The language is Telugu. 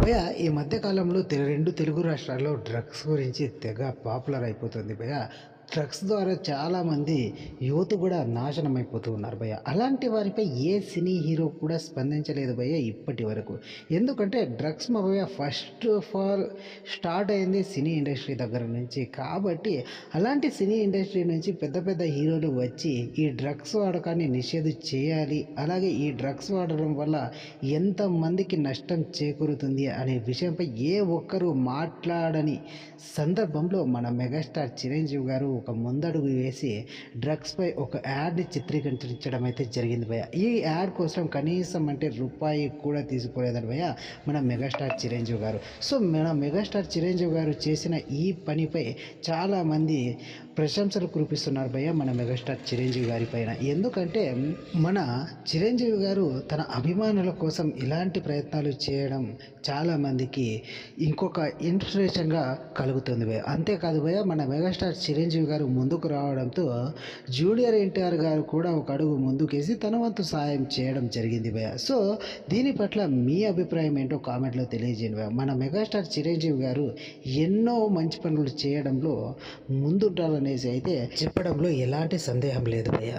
భయ్యా ఈ మధ్య కాలంలో 2 తెలుగు రాష్ట్రాల్లో డ్రగ్స్ గురించి తెగ పాపులర్ అయిపోతుంది భయ్యా. డ్రగ్స్ ద్వారా చాలామంది యువత కూడా నాశనం అయిపోతూ ఉన్నారు భయ్యా. అలాంటి వారిపై ఏ సినీ హీరో కూడా స్పందించలేదు భయ్యా ఇప్పటి వరకు. ఎందుకంటే డ్రగ్స్ మా భయ్యా ఫస్ట్ ఆఫ్ ఆల్ స్టార్ట్ అయింది సినీ ఇండస్ట్రీ దగ్గర నుంచి. కాబట్టి అలాంటి సినీ ఇండస్ట్రీ నుంచి పెద్ద పెద్ద హీరోలు వచ్చి ఈ డ్రగ్స్ వాడకాన్ని నిషేధం చేయాలి, అలాగే ఈ డ్రగ్స్ వాడడం వల్ల ఎంతమందికి నష్టం చేకూరుతుంది అనే విషయంపై ఏ ఒక్కరూ మాట్లాడని సందర్భంలో మన మెగాస్టార్ చిరంజీవి గారు ఒక ముందడుగు వేసి డ్రగ్స్పై ఒక యాడ్ని చిత్రీకరించడం అయితే జరిగింది భయ్య. ఈ యాడ్ కోసం కనీసం అంటే రూపాయి కూడా తీసుకోలేదని భయ్య మన మెగాస్టార్ చిరంజీవి గారు. సో మన మెగాస్టార్ చిరంజీవి గారు చేసిన ఈ పనిపై చాలామంది ప్రశంసలు కురిపిస్తున్నారు భయ్య మన మెగాస్టార్ చిరంజీవి గారి పైన. ఎందుకంటే మన చిరంజీవి గారు తన అభిమానుల కోసం ఇలాంటి ప్రయత్నాలు చేయడం చాలామందికి ఇంకొక ఇన్స్పిరేషన్గా కలుగుతుంది భయ్య. అంతేకాదు భయ్య మన మెగాస్టార్ చిరంజీవి గారు ముందుకు రావడంతో జూనియర్ ఎన్టీఆర్ గారు కూడా ఒక అడుగు ముందుకేసి తన వంతు సాయం చేయడం జరిగింది భయ్య. సో దీని పట్ల మీ అభిప్రాయం ఏంటో కామెంట్లో తెలియజేయండి భయ్య. మన మెగాస్టార్ చిరంజీవి గారు ఎన్నో మంచి పనులు చేయడంలో ముందుంటారనేసి అయితే చెప్పడంలో ఎలాంటి సందేహం లేదు భయ్య.